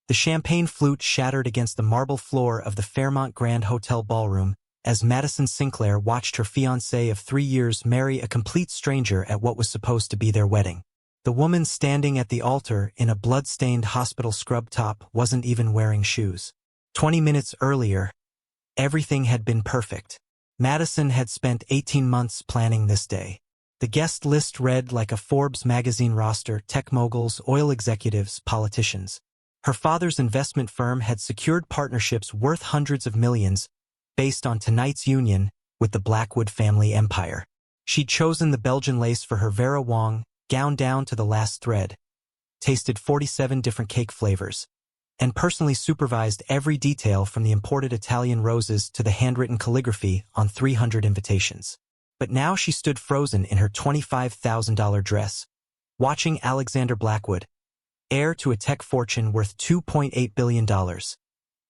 The champagne flute shattered against the marble floor of the Fairmont Grand Hotel ballroom as Madison Sinclair watched her fiancé of 3 years marry a complete stranger at what was supposed to be their wedding. The woman standing at the altar in a blood-stained hospital scrub top wasn't even wearing shoes. 20 minutes earlier, everything had been perfect. Madison had spent 18 months planning this day. The guest list read like a Forbes magazine roster: tech moguls, oil executives, politicians. Her father's investment firm had secured partnerships worth hundreds of millions based on tonight's union with the Blackwood family empire. She'd chosen the Belgian lace for her Vera Wang gown down to the last thread, tasted 47 different cake flavors, and personally supervised every detail from the imported Italian roses to the handwritten calligraphy on 300 invitations. But now she stood frozen in her $25,000 dress, watching Alexander Blackwood, heir to a tech fortune worth $2.8 billion,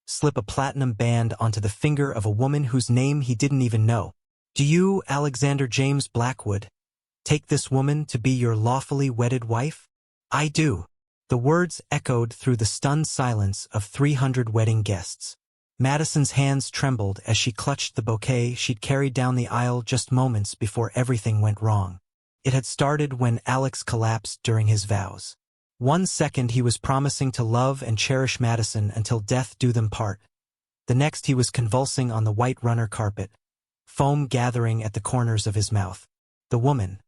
slip a platinum band onto the finger of a woman whose name he didn't even know. "Do you, Alexander James Blackwood, take this woman to be your lawfully wedded wife?" "I do." The words echoed through the stunned silence of 300 wedding guests. Madison's hands trembled as she clutched the bouquet she'd carried down the aisle just moments before everything went wrong. It had started when Alex collapsed during his vows. 1 second he was promising to love and cherish Madison until death do them part. The next he was convulsing on the white runner carpet, foam gathering at the corners of his mouth. The woman,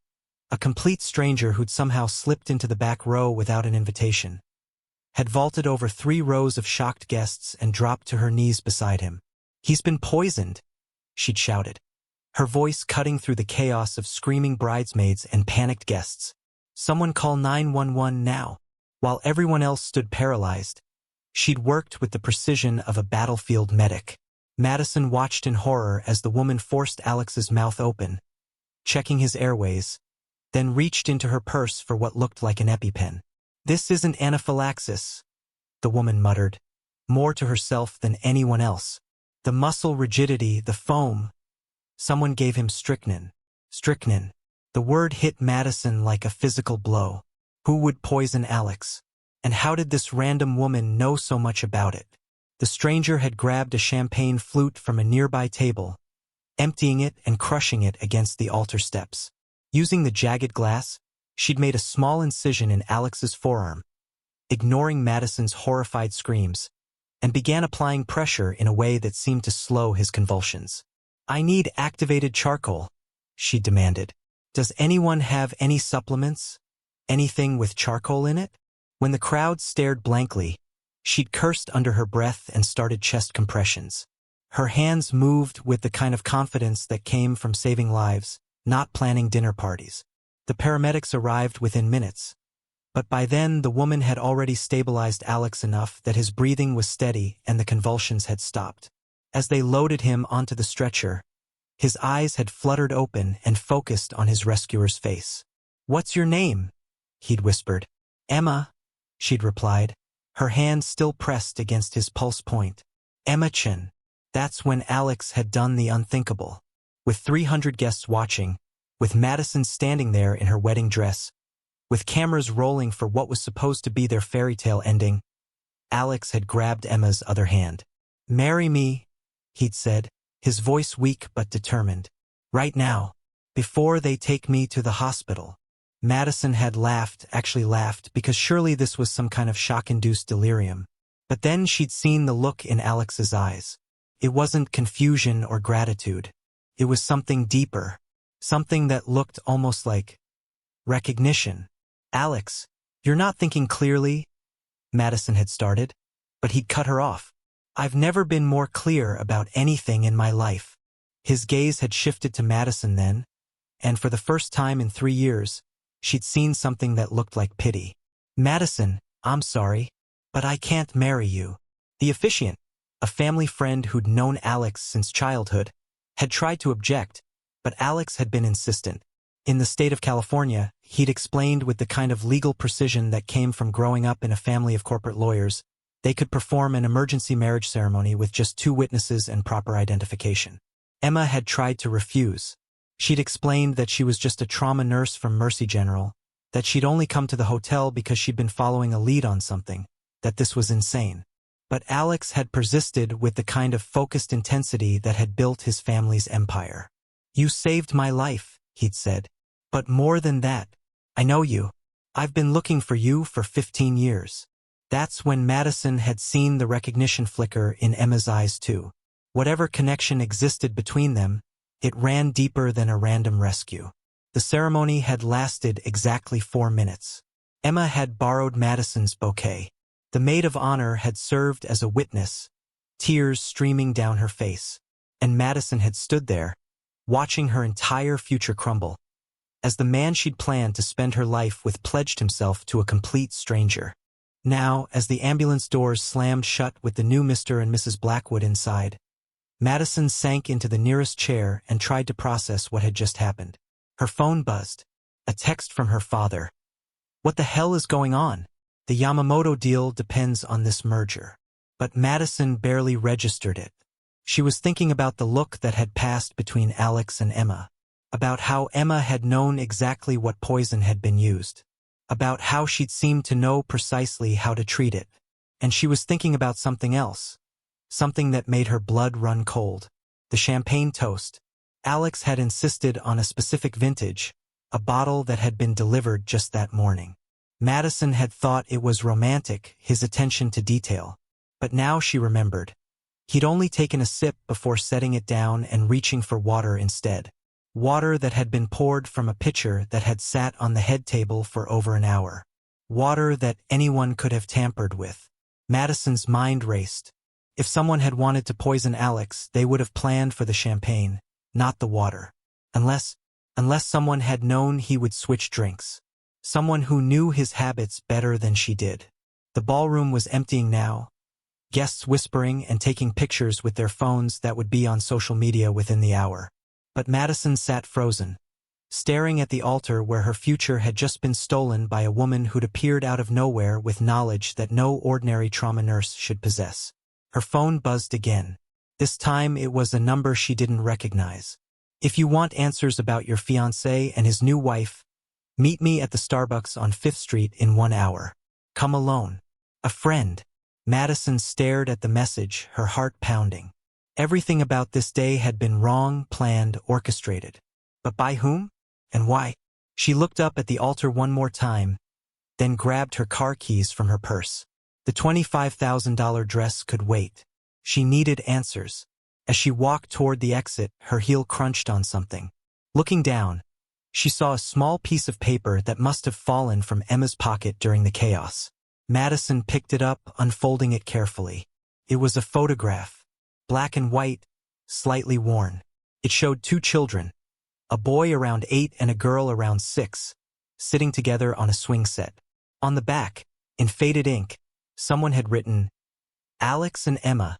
a complete stranger who'd somehow slipped into the back row without an invitation, had vaulted over 3 rows of shocked guests and dropped to her knees beside him. "He's been poisoned," she'd shouted, her voice cutting through the chaos of screaming bridesmaids and panicked guests. "Someone call 911 now." While everyone else stood paralyzed, she'd worked with the precision of a battlefield medic. Madison watched in horror as the woman forced Alex's mouth open, checking his airways, then reached into her purse for what looked like an EpiPen. "This isn't anaphylaxis," the woman muttered, more to herself than anyone else. "The muscle rigidity, the foam." Someone gave him strychnine. Strychnine. The word hit Madison like a physical blow. Who would poison Alex? And how did this random woman know so much about it? The stranger had grabbed a champagne flute from a nearby table, emptying it and crushing it against the altar steps. Using the jagged glass, she'd made a small incision in Alex's forearm, ignoring Madison's horrified screams, and began applying pressure in a way that seemed to slow his convulsions. "I need activated charcoal," she demanded. "Does anyone have any supplements? Anything with charcoal in it?" When the crowd stared blankly, she'd cursed under her breath and started chest compressions. Her hands moved with the kind of confidence that came from saving lives, not planning dinner parties. The paramedics arrived within minutes, but by then the woman had already stabilized Alex enough that his breathing was steady and the convulsions had stopped. As they loaded him onto the stretcher, his eyes had fluttered open and focused on his rescuer's face. "What's your name?" he'd whispered. "Emma," she'd replied, her hand still pressed against his pulse point. "Emma Chen." That's when Alex had done the unthinkable. With 300 guests watching, with Madison standing there in her wedding dress, with cameras rolling for what was supposed to be their fairy tale ending, Alex had grabbed Emma's other hand. "Marry me," he'd said, his voice weak but determined. "Right now, before they take me to the hospital." Madison had actually laughed, because surely this was some kind of shock-induced delirium. But then she'd seen the look in Alex's eyes. It wasn't confusion or gratitude. It was something deeper, something that looked almost like recognition. "Alex, you're not thinking clearly," Madison had started, but he'd cut her off. "I've never been more clear about anything in my life." His gaze had shifted to Madison then, and for the first time in 3 years, she'd seen something that looked like pity. "Madison, I'm sorry, but I can't marry you." The officiant, a family friend who'd known Alex since childhood, had tried to object, but Alex had been insistent. In the state of California, he'd explained with the kind of legal precision that came from growing up in a family of corporate lawyers, they could perform an emergency marriage ceremony with just 2 witnesses and proper identification. Emma had tried to refuse. She'd explained that she was just a trauma nurse from Mercy General, that she'd only come to the hotel because she'd been following a lead on something, that this was insane. But Alex had persisted with the kind of focused intensity that had built his family's empire. "You saved my life," he'd said. "But more than that, I know you. I've been looking for you for 15 years. That's when Madison had seen the recognition flicker in Emma's eyes too. Whatever connection existed between them, it ran deeper than a random rescue. The ceremony had lasted exactly 4 minutes. Emma had borrowed Madison's bouquet. The maid of honor had served as a witness, tears streaming down her face, and Madison had stood there, watching her entire future crumble, as the man she'd planned to spend her life with pledged himself to a complete stranger. Now, as the ambulance doors slammed shut with the new Mr. and Mrs. Blackwood inside, Madison sank into the nearest chair and tried to process what had just happened. Her phone buzzed. A text from her father. "What the hell is going on? The Yamamoto deal depends on this merger." But Madison barely registered it. She was thinking about the look that had passed between Alex and Emma, about how Emma had known exactly what poison had been used, about how she'd seemed to know precisely how to treat it. And she was thinking about something else, something that made her blood run cold. The champagne toast. Alex had insisted on a specific vintage, a bottle that had been delivered just that morning. Madison had thought it was romantic, his attention to detail. But now she remembered. He'd only taken a sip before setting it down and reaching for water instead. Water that had been poured from a pitcher that had sat on the head table for over an hour. Water that anyone could have tampered with. Madison's mind raced. If someone had wanted to poison Alex, they would have planned for the champagne, not the water. Unless someone had known he would switch drinks. Someone who knew his habits better than she did. The ballroom was emptying now, guests whispering and taking pictures with their phones that would be on social media within the hour. But Madison sat frozen, staring at the altar where her future had just been stolen by a woman who'd appeared out of nowhere with knowledge that no ordinary trauma nurse should possess. Her phone buzzed again. This time it was a number she didn't recognize. "If you want answers about your fiancé and his new wife, meet me at the Starbucks on 5th Street in 1 hour. Come alone. A friend." Madison stared at the message, her heart pounding. Everything about this day had been wrong, planned, orchestrated. But by whom? And why? She looked up at the altar one more time, then grabbed her car keys from her purse. The $25,000 dress could wait. She needed answers. As she walked toward the exit, her heel crunched on something. Looking down, she saw a small piece of paper that must have fallen from Emma's pocket during the chaos. Madison picked it up, unfolding it carefully. It was a photograph, black and white, slightly worn. It showed 2 children, a boy around 8 and a girl around 6, sitting together on a swing set. On the back, in faded ink, someone had written, "Alex and Emma,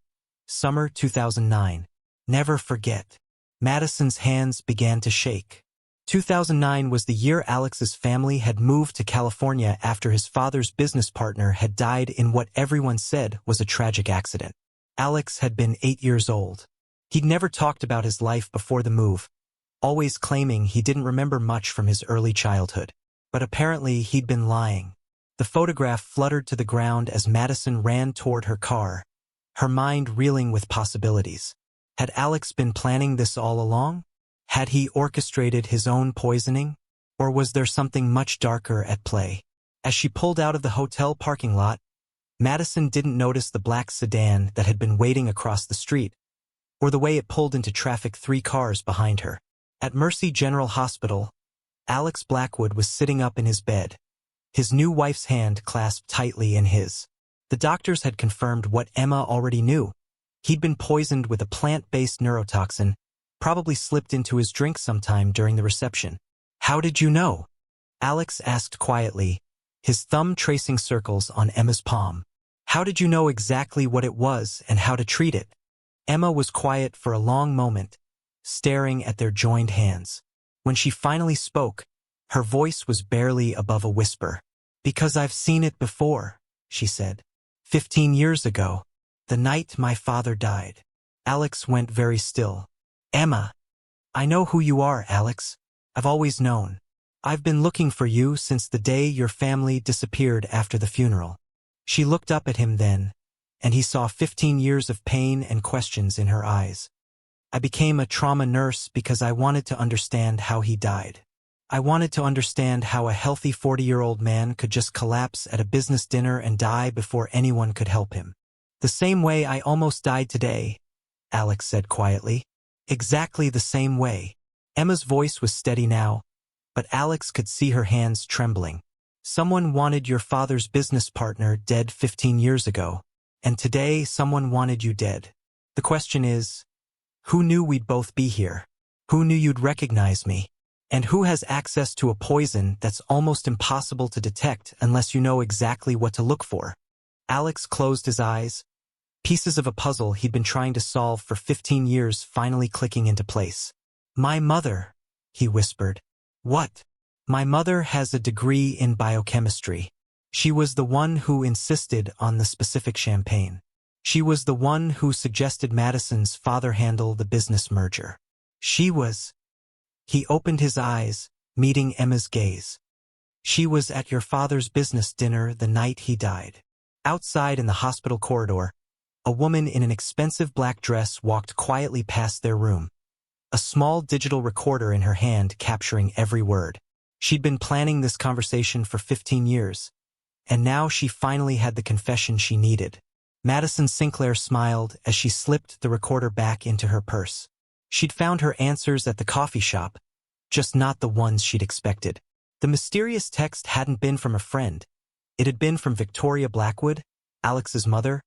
Summer 2009. Never forget." Madison's hands began to shake. 2009 was the year Alex's family had moved to California after his father's business partner had died in what everyone said was a tragic accident. Alex had been 8 years old. He'd never talked about his life before the move, always claiming he didn't remember much from his early childhood. But apparently he'd been lying. The photograph fluttered to the ground as Madison ran toward her car, her mind reeling with possibilities. Had Alex been planning this all along? Had he orchestrated his own poisoning? Or was there something much darker at play? As she pulled out of the hotel parking lot, Madison didn't notice the black sedan that had been waiting across the street, or the way it pulled into traffic 3 cars behind her. At Mercy General Hospital, Alex Blackwood was sitting up in his bed, his new wife's hand clasped tightly in his. The doctors had confirmed what Emma already knew. He'd been poisoned with a plant-based neurotoxin, probably slipped into his drink sometime during the reception. "How did you know?" Alex asked quietly, his thumb tracing circles on Emma's palm. "How did you know exactly what it was and how to treat it?" Emma was quiet for a long moment, staring at their joined hands. When she finally spoke, her voice was barely above a whisper. "Because I've seen it before," she said. 15 years ago, the night my father died." Alex went very still. "Emma, I know who you are, Alex. I've always known. I've been looking for you since the day your family disappeared after the funeral. She looked up at him then, and he saw 15 years of pain and questions in her eyes. I became a trauma nurse because I wanted to understand how he died. I wanted to understand how a healthy 40-year-old man could just collapse at a business dinner and die before anyone could help him. The same way I almost died today, Alex said quietly. Exactly the same way. Emma's voice was steady now, but Alex could see her hands trembling. Someone wanted your father's business partner dead 15 years ago, and today someone wanted you dead. The question is, who knew we'd both be here? Who knew you'd recognize me? And who has access to a poison that's almost impossible to detect unless you know exactly what to look for? Alex closed his eyes, pieces of a puzzle he'd been trying to solve for 15 years finally clicking into place. My mother, he whispered. What? My mother has a degree in biochemistry. She was the one who insisted on the specific champagne. She was the one who suggested Madison's father handle the business merger. She was... He opened his eyes, meeting Emma's gaze. She was at your father's business dinner the night he died. Outside in the hospital corridor, a woman in an expensive black dress walked quietly past their room, a small digital recorder in her hand capturing every word. She'd been planning this conversation for 15 years, and now she finally had the confession she needed. Madison Sinclair smiled as she slipped the recorder back into her purse. She'd found her answers at the coffee shop, just not the ones she'd expected. The mysterious text hadn't been from a friend. It had been from Victoria Blackwood, Alex's mother,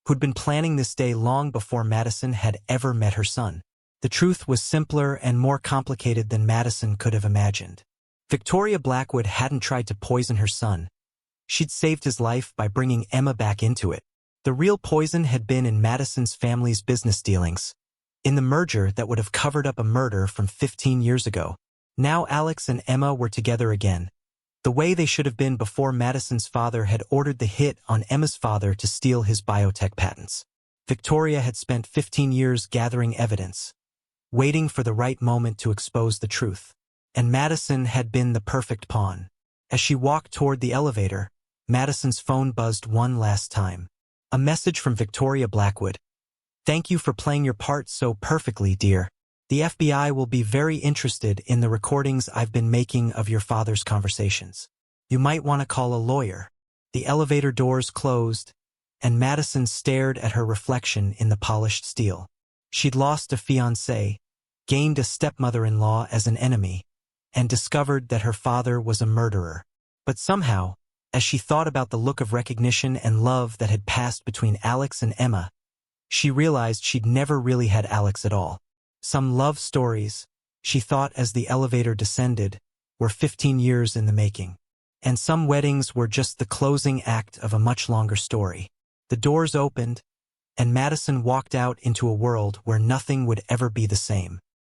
who'd been planning this day long before Madison had ever met her son. The truth was simpler and more complicated than Madison could have imagined. Victoria Blackwood hadn't tried to poison her son. She'd saved his life by bringing Emma back into it. The real poison had been in Madison's family's business dealings, in the merger that would have covered up a murder from 15 years ago. Now Alex and Emma were together again, the way they should have been before Madison's father had ordered the hit on Emma's father to steal his biotech patents. Victoria had spent 15 years gathering evidence, waiting for the right moment to expose the truth. And Madison had been the perfect pawn. As she walked toward the elevator, Madison's phone buzzed one last time. A message from Victoria Blackwood. Thank you for playing your part so perfectly, dear. The FBI will be very interested in the recordings I've been making of your father's conversations. You might want to call a lawyer. The elevator doors closed, and Madison stared at her reflection in the polished steel. She'd lost a fiancé, gained a stepmother-in-law as an enemy, and discovered that her father was a murderer. But somehow, as she thought about the look of recognition and love that had passed between Alex and Emma, she realized she'd never really had Alex at all. Some love stories, she thought as the elevator descended, were 15 years in the making. And some weddings were just the closing act of a much longer story. The doors opened, and Madison walked out into a world where nothing would ever be the same.